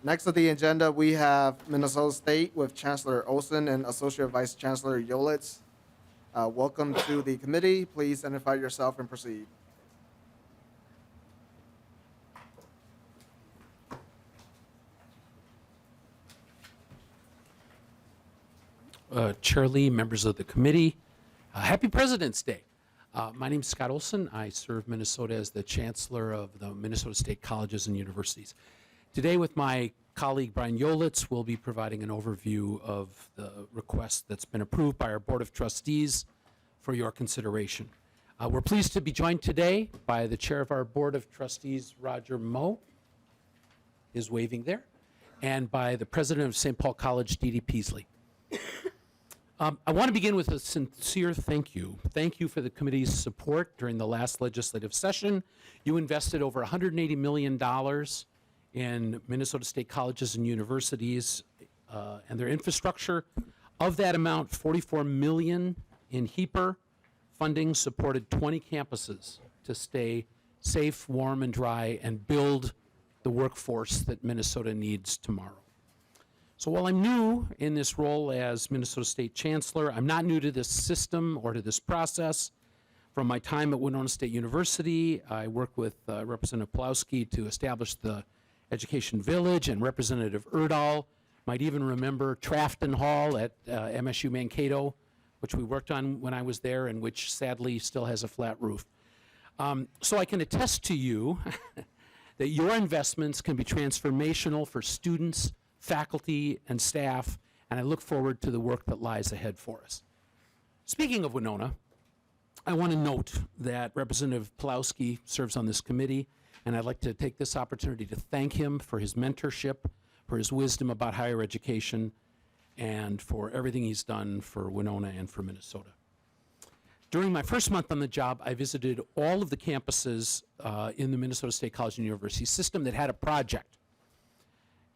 Next on the agenda, we have Minnesota State with Chancellor Olson and Associate Vice Chancellor Yolitz. Welcome to the committee. Please identify yourself and proceed. Chair Lee, members of the committee, happy President's Day. My name is Scott Olson. I serve Minnesota as the Chancellor of the Minnesota State Colleges and Universities. Today with my colleague Brian Yolitz, we'll be providing an overview of the request that's been approved by our Board of Trustees for your consideration. We're pleased to be joined today by the Chair of our Board of Trustees, Roger Moe, is waving there, and by the President of St. Paul College, Dee Dee Peasley. I want to begin with a sincere thank you. Thank you for the committee's support during the last legislative session. You invested over $180 million in Minnesota State colleges and universities and their infrastructure. Of that amount, $44 million in HEAPR funding supported 20 campuses to stay safe, warm, and dry and build the workforce that Minnesota needs tomorrow. So while I'm new in this role as Minnesota State Chancellor, I'm not new to this system or to this process. From my time at Winona State University, I worked with Representative Pawlowski to establish the Education Village, and Representative Erdahl might even remember Trafton Hall at MSU Mankato, which we worked on when I was there and which sadly still has a flat roof. So I can attest to you that your investments can be transformational for students, faculty, and staff, and I look forward to the work that lies ahead for us. Speaking of Winona, I want to note that Representative Pawlowski serves on this committee, and I'd like to take this opportunity to thank him for his mentorship, for his wisdom about higher education, and for everything he's done for Winona and for Minnesota. During my first month on the job, I visited all of the campuses in the Minnesota State College and University system that had a project.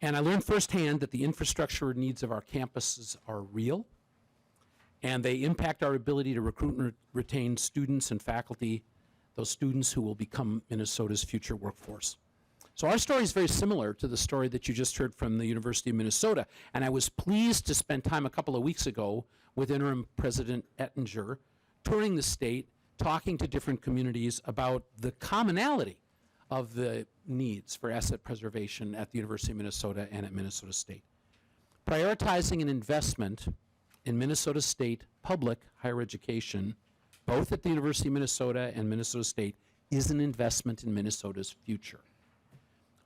And I learned firsthand that the infrastructure needs of our campuses are real, and they impact our ability to recruit and retain students and faculty, those students who will become Minnesota's future workforce. So our story is very similar to the story that you just heard from the University of Minnesota, and I was pleased to spend time a couple of weeks ago with Interim President Ettinger, touring the state, talking to different communities about the commonality of the needs for asset preservation at the University of Minnesota and at Minnesota State. Prioritizing an investment in Minnesota State public higher education, both at the University of Minnesota and Minnesota State, is an investment in Minnesota's future.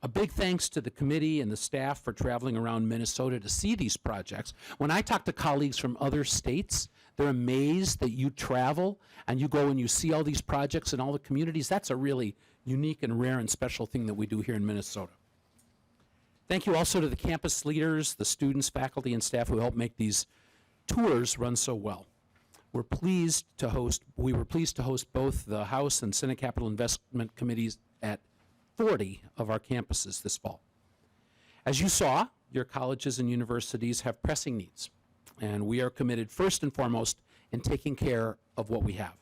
A big thanks to the committee and the staff for traveling around Minnesota to see these projects. When I talk to colleagues from other states, they're amazed that you travel and you go and you see all these projects in all the communities. That's a really unique and rare and special thing that we do here in Minnesota. Thank you also to the campus leaders, the students, faculty, and staff who help make these tours run so well. We were pleased to host both the House and Senate Capital Investment Committees at 40 of our campuses this fall. As you saw, your colleges and universities have pressing needs, and we are committed first and foremost in taking care of what we have.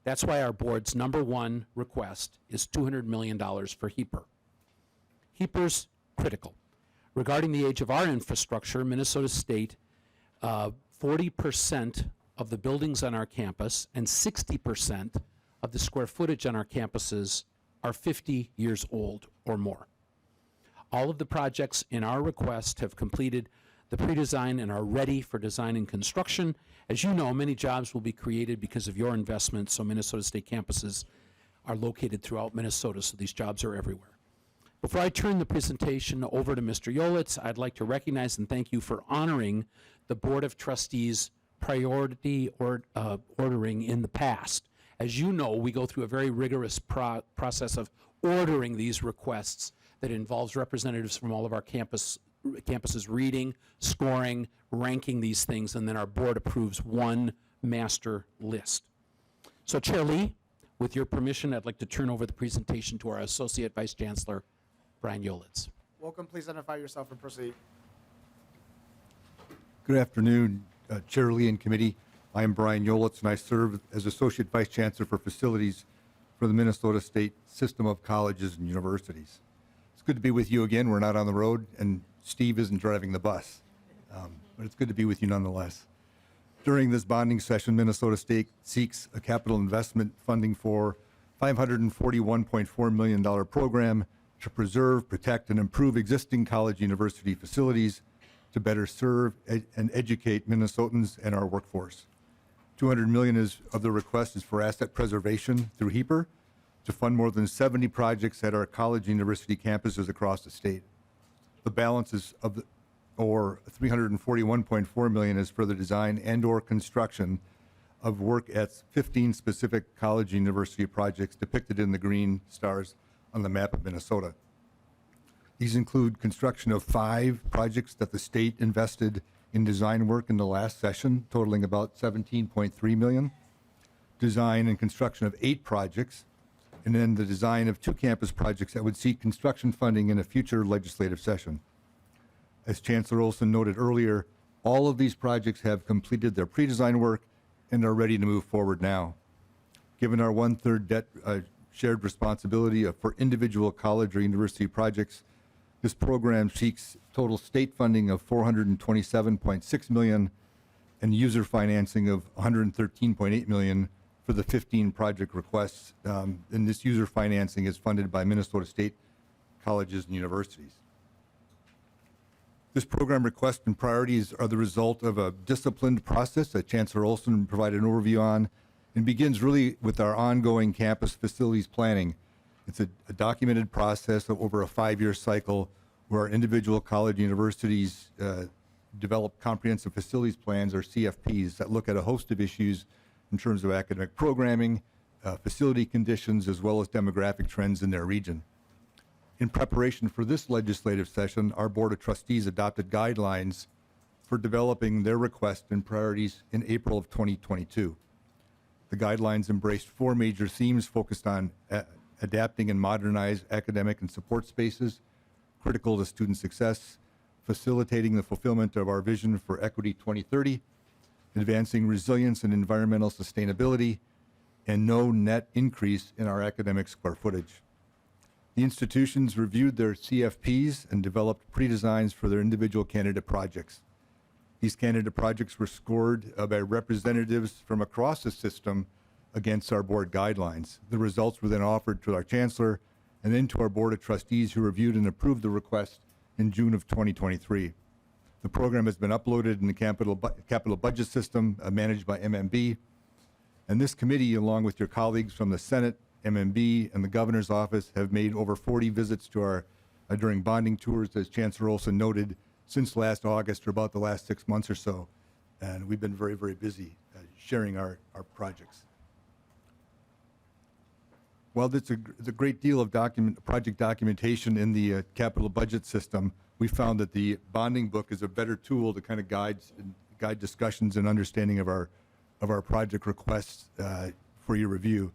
That's why our board's #1 request is $200 million for HEAPR. HEAPR's critical. Regarding the age of our infrastructure, Minnesota State, 40% of the buildings on our campus and 60% of the square footage on our campuses are 50 years old or more. All of the projects in our request have completed the pre-design and are ready for design and construction. As you know, many jobs will be created because of your investment, so Minnesota State campuses are located throughout Minnesota, so these jobs are everywhere. Before I turn the presentation over to Mr. Yolitz, I'd like to recognize and thank you for honoring the Board of Trustees' priority ordering in the past. As you know, we go through a very rigorous process of ordering these requests that involves representatives from all of our campuses reading, scoring, ranking these things, and then our board approves one master list. So Chair Lee, with your permission, I'd like to turn over the presentation to our Associate Vice Chancellor, Brian Yolitz. Welcome. Please identify yourself and proceed. Good afternoon, Chair Lee and committee. I am Brian Yolitz, and I serve as Associate Vice Chancellor for Facilities for the Minnesota State System of Colleges and Universities. It's good to be with you again. We're not on the road, and Steve isn't driving the bus. But it's good to be with you nonetheless. During this bonding session, Minnesota State seeks a capital investment funding for $541.4 million program to preserve, protect, and improve existing college university facilities to better serve and educate Minnesotans and our workforce. $200 million of the request is for asset preservation through HEAPR to fund more than 70 projects at our college university campuses across the state. The balance is or $341.4 million is for the design and/or construction of work at 15 specific college university projects depicted in the green stars on the map of Minnesota. These include construction of 5 projects that the state invested in design work in the last session, totaling about $17.3 million, design and construction of 8 projects, and then the design of 2 campus projects that would seek construction funding in a future legislative session. As Chancellor Olson noted earlier, all of these projects have completed their pre-design work and are ready to move forward now. Given our 1/3 debt shared responsibility for individual college or university projects, this program seeks total state funding of $427.6 million and user financing of $113.8 million for the 15 project requests. And this user financing is funded by Minnesota State colleges and universities. This program request and priorities are the result of a disciplined process that Chancellor Olson provided an overview on, and begins really with our ongoing campus facilities planning. It's a documented process of over a 5-year cycle where our individual college universities develop comprehensive facilities plans, or CFPs, that look at a host of issues in terms of academic programming, facility conditions, as well as demographic trends in their region. In preparation for this legislative session, our Board of Trustees adopted guidelines for developing their request and priorities in April of 2022. The guidelines embraced 4 major themes focused on adapting and modernize academic and support spaces, critical to student success, facilitating the fulfillment of our vision for Equity 2030, advancing resilience and environmental sustainability, and no net increase in our academic square footage. The institutions reviewed their CFPs and developed pre-designs for their individual candidate projects. These candidate projects were scored by representatives from across the system against our board guidelines. The results were then offered to our chancellor and then to our Board of Trustees, who reviewed and approved the request in June of 2023. The program has been uploaded in the capital budget system managed by MMB. And this committee, along with your colleagues from the Senate, MMB, and the governor's office, have made over 40 visits to our during bonding tours, as Chancellor Olson noted, since last August, or about the last 6 months or so. And we've been very, very busy sharing our projects. While there's a great deal of project documentation in the capital budget system, we found that the bonding book is a better tool to kind of guide discussions and understanding of our project requests for your review.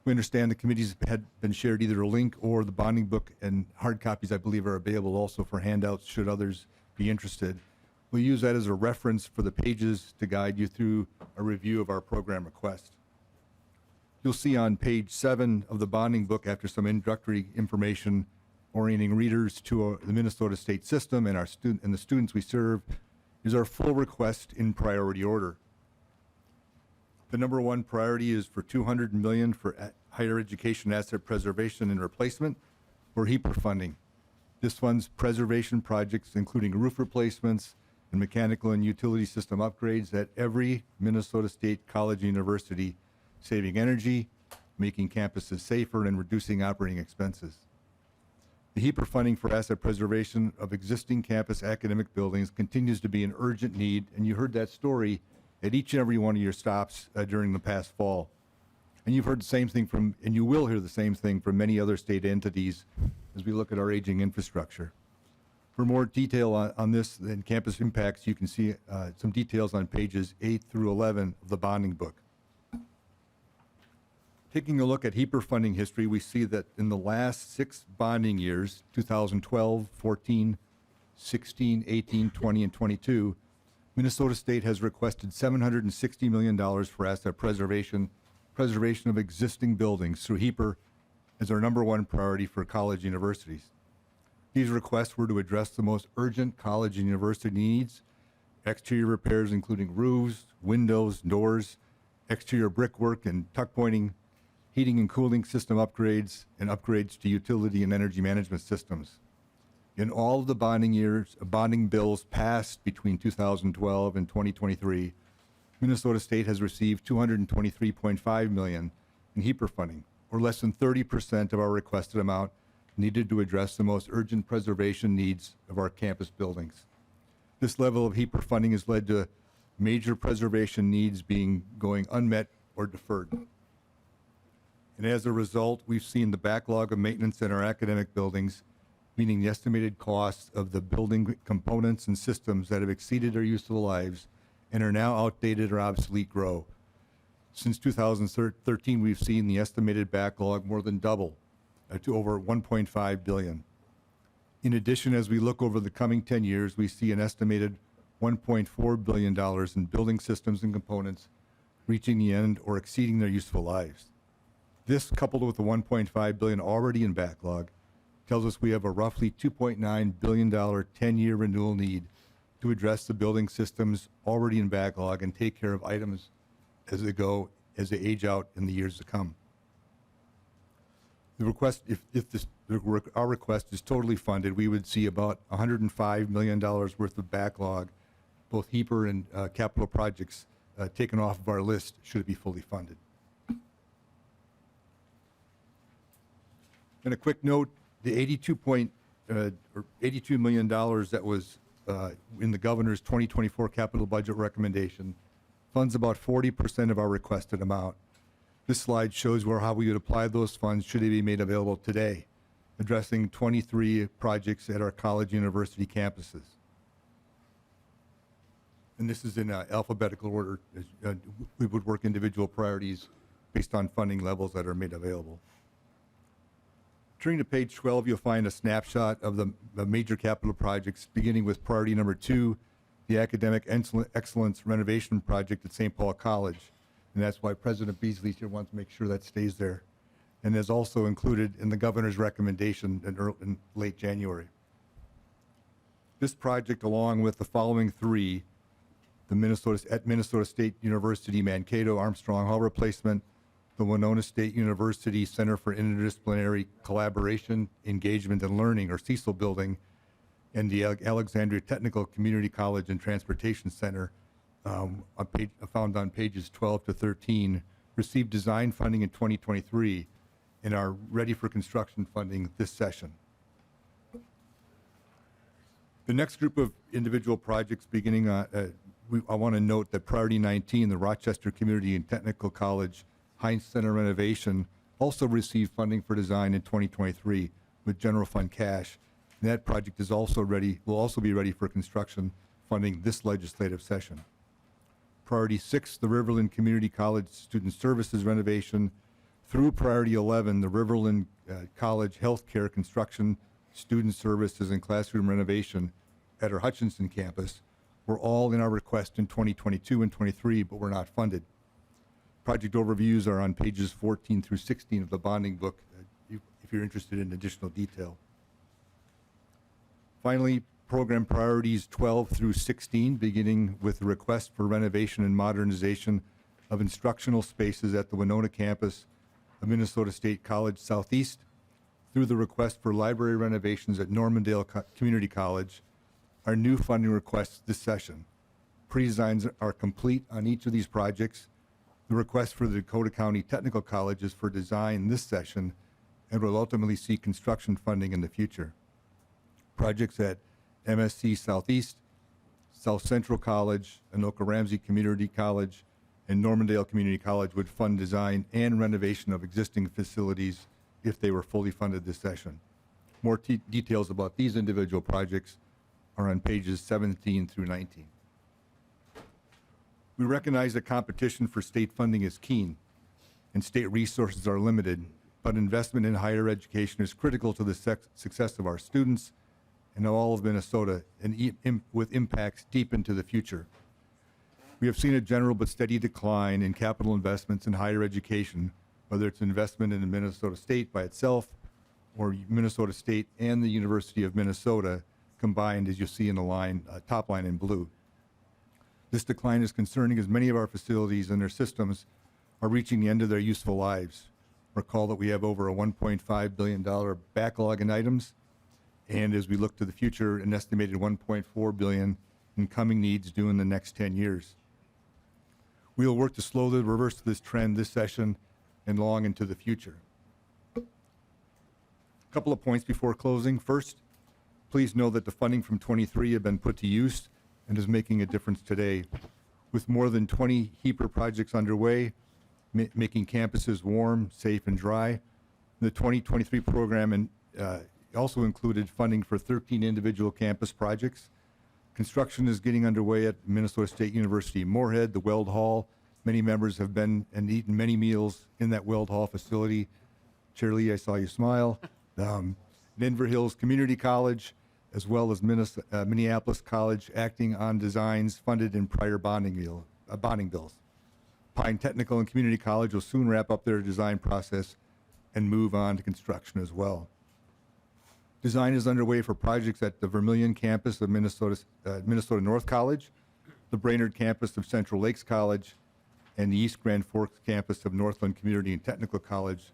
We understand the committees had been shared either a link or the bonding book, and hard copies, I believe, are available also for handouts should others be interested. We'll use that as a reference for the pages to guide you through a review of our program request. You'll see on page 7 of the bonding book, after some introductory information orienting readers to the Minnesota State system and the students we serve, is our full request in priority order. The number 1 priority is for $200 million for higher education asset preservation and replacement, or HEAPR funding. This funds preservation projects including roof replacements and mechanical and utility system upgrades at every Minnesota State college and university, saving energy, making campuses safer, and reducing operating expenses. The HEAPR funding for asset preservation of existing campus academic buildings continues to be an urgent need, and you heard that story at each and every one of your stops during the past fall. And you've heard the same thing and you will hear the same thing from many other state entities as we look at our aging infrastructure. For more detail on this and campus impacts, you can see some details on pages 8 through 11 of the bonding book. Taking a look at HEAPR funding history, we see that in the last 6 bonding years, 2012, 14, 16, 18, 20, and 22, Minnesota State has requested $760 million for asset preservation of existing buildings through HEAPR as our number 1 priority for college universities. These requests were to address the most urgent college and university needs: exterior repairs including roofs, windows, doors, exterior brickwork and tuck pointing, heating and cooling system upgrades, and upgrades to utility and energy management systems. In all of the bonding bills passed between 2012 and 2023, Minnesota State has received $223.5 million in HEAPR funding, or less than 30% of our requested amount needed to address the most urgent preservation needs of our campus buildings. This level of HEAPR funding has led to major preservation needs going unmet or deferred. And as a result, we've seen the backlog of maintenance in our academic buildings, meaning the estimated costs of the building components and systems that have exceeded their useful lives and are now outdated or obsolete, grow. Since 2013, we've seen the estimated backlog more than double to over $1.5 billion. In addition, as we look over the coming 10 years, we see an estimated $1.4 billion in building systems and components reaching the end or exceeding their useful lives. This, coupled with the $1.5 billion already in backlog, tells us we have a roughly $2.9 billion 10-year renewal need to address the building systems already in backlog and take care of items as they age out in the years to come. The request, our request is totally funded, we would see about $105 million worth of backlog, both HEAPR and capital projects, taken off of our list should it be fully funded. And a quick note, the $82 million that was in the governor's 2024 capital budget recommendation funds about 40% of our requested amount. This slide shows how we would apply those funds should they be made available today, addressing 23 projects at our college university campuses. And this is in alphabetical order. We would work individual priorities based on funding levels that are made available. Turning to page 12, you'll find a snapshot of the major capital projects, beginning with priority number 2, the Academic Excellence Renovation Project at St. Paul College. And that's why President Beasley here wants to make sure that stays there. And is also included in the governor's recommendation in late January. This project, along with the following 3, at Minnesota State University Mankato Armstrong Hall replacement, the Winona State University Center for Interdisciplinary Collaboration, Engagement, and Learning, or CECL building, and the Alexandria Technical Community College and Transportation Center, found on pages 12 to 13, received design funding in 2023 and are ready for construction funding this session. The next group of individual projects beginning I want to note that priority 19, the Rochester Community and Technical College Heinz Center renovation, also received funding for design in 2023 with general fund cash. And that project is also ready, will also be ready for construction funding this legislative session. Priority 6, the Riverland Community College Student Services renovation, through priority 11, the Riverland College Healthcare construction, student services, and classroom renovation at our Hutchinson campus, were all in our request in 2022 and 23, but were not funded. Project overviews are on pages 14 through 16 of the bonding book, if you're interested in additional detail. Finally, program priorities 12 through 16, beginning with the request for renovation and modernization of instructional spaces at the Winona campus of Minnesota State College Southeast, through the request for library renovations at Normandale Community College, our new funding requests this session. Pre-designs are complete on each of these projects. The request for the Dakota County Technical College is for design this session and will ultimately see construction funding in the future. Projects at MSC Southeast, South Central College, Anoka Ramsey Community College, and Normandale Community College would fund design and renovation of existing facilities if they were fully funded this session. More details about these individual projects are on pages 17 through 19. We recognize that competition for state funding is keen and state resources are limited, but investment in higher education is critical to the success of our students and all of Minnesota, and with impacts deep into the future. We have seen a general but steady decline in capital investments in higher education, whether it's investment in Minnesota State by itself or Minnesota State and the University of Minnesota combined, as you see in the line, top line in blue. This decline is concerning as many of our facilities and their systems are reaching the end of their useful lives. Recall that we have over a $1.5 billion backlog in items, and as we look to the future, an estimated $1.4 billion in coming needs due in the next 10 years. We will work to slowly reverse this trend this session and long into the future. A couple of points before closing. First, please know that the funding from 23 have been put to use and is making a difference today. With more than 20 HEAPR projects underway, making campuses warm, safe, and dry, the 2023 program also included funding for 13 individual campus projects. Construction is getting underway at Minnesota State University Moorhead, the Weld Hall. Many members have been and eaten many meals in that Weld Hall facility. Chair Lee, I saw you smile. Denver Hills Community College, as well as Minneapolis College, acting on designs funded in prior bonding bills. Pine Technical and Community College will soon wrap up their design process and move on to construction as well. Design is underway for projects at the Vermillion campus of Minnesota North College, the Brainerd campus of Central Lakes College, and the East Grand Forks campus of Northland Community and Technical College,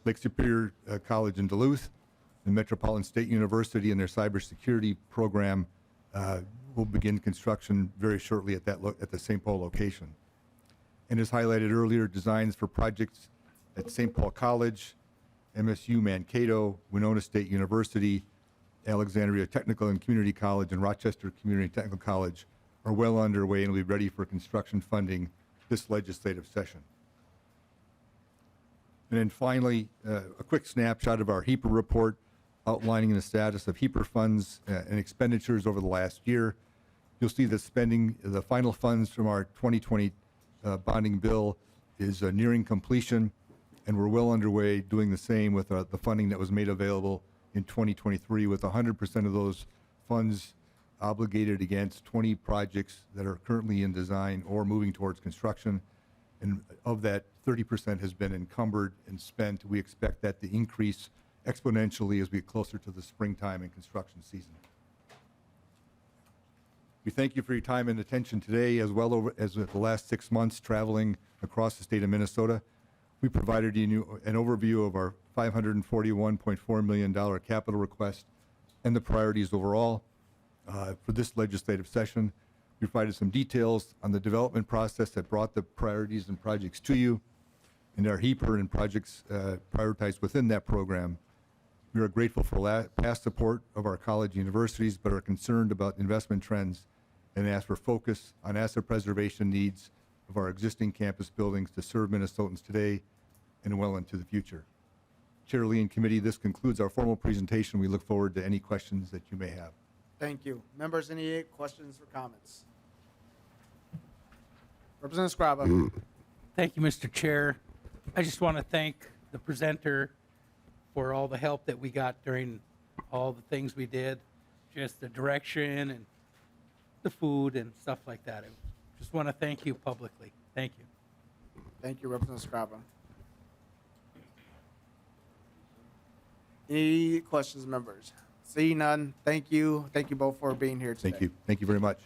Lake Superior College in Duluth, and Metropolitan State University and their cybersecurity program will begin construction very shortly at the St. Paul location. And as highlighted earlier, designs for projects at St. Paul College, MSU Mankato, Winona State University, Alexandria Technical and Community College, and Rochester Community and Technical College are well underway and will be ready for construction funding this legislative session. And then finally, a quick snapshot of our HEAPR report outlining the status of HEAPR funds and expenditures over the last year. You'll see that spending, the final funds from our 2020 bonding bill is nearing completion, and we're well underway doing the same with the funding that was made available in 2023, with 100% of those funds obligated against 20 projects that are currently in design or moving towards construction. And of that, 30% has been encumbered and spent. We expect that to increase exponentially as we get closer to the springtime and construction season. We thank you for your time and attention today, as well as the last 6 months traveling across the state of Minnesota. We provided you an overview of our $541.4 million capital request and the priorities overall for this legislative session. We provided some details on the development process that brought the priorities and projects to you, and our HEAPR and projects prioritized within that program. We are grateful for past support of our college universities, but are concerned about investment trends and ask for focus on asset preservation needs of our existing campus buildings to serve Minnesotans today and well into the future. Chair Lee and committee, this concludes our formal presentation. We look forward to any questions that you may have. Thank you. Members, any questions or comments? Representative Scraba. Thank you, Mr. Chair. I just want to thank the presenter for all the help that we got during all the things we did, just the direction and the food and stuff like that. I just want to thank you publicly. Thank you. Thank you, Representative Scraba. Any questions, members? Seeing none, thank you. Thank you both for being here today. Thank you. Thank you very much.